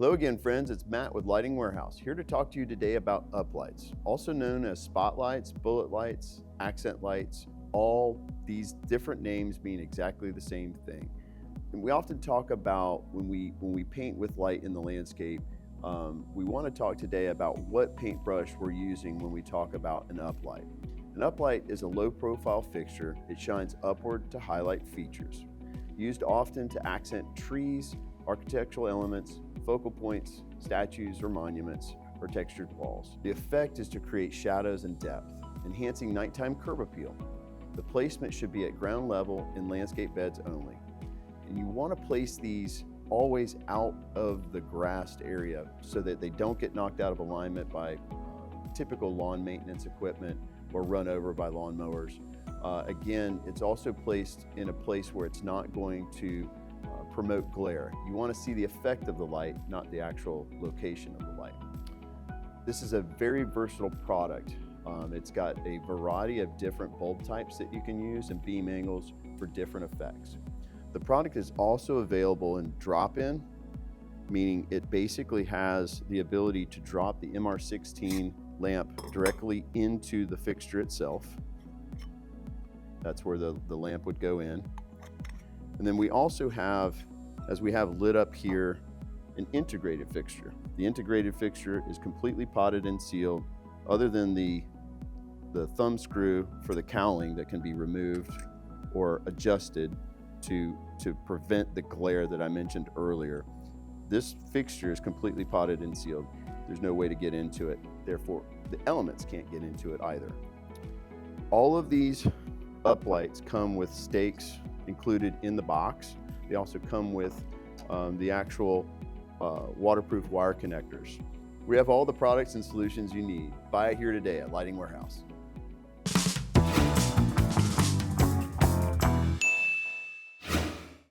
Hello again, friends. It's Matt with Lighting Warehouse, here to talk to you today about uplights, also known as spotlights, bullet lights, accent lights. All these different names mean exactly the same thing. And we often talk about when we paint with light in the landscape, we want to talk today about what paintbrush we're using when we talk about an uplight. An uplight is a low-profile fixture. It shines upward to highlight features, used often to accent trees, architectural elements, focal points, statues or monuments, or textured walls. The effect is to create shadows and depth, enhancing nighttime curb appeal. The placement should be at ground level in landscape beds only. And you want to place these always out of the grassed area so that they don't get knocked out of alignment by typical lawn maintenance equipment or run over by lawnmowers. Again, it's also placed in a place where it's not going to promote glare. You want to see the effect of the light, not the actual location of the light. This is a very versatile product. It's got a variety of different bulb types that you can use and beam angles for different effects. The product is also available in drop-in, meaning it basically has the ability to drop the MR16 lamp directly into the fixture itself. That's where the lamp would go in. And then we also have, as we have lit up here, an integrated fixture. The integrated fixture is completely potted and sealed, other than the thumb screw for the cowling that can be removed or adjusted to prevent the glare that I mentioned earlier. This fixture is completely potted and sealed. There's no way to get into it. Therefore, the elements can't get into it either. All of these uplights come with stakes included in the box. They also come with the actual waterproof wire connectors. We have all the products and solutions you need. Buy it here today at Lighting Warehouse.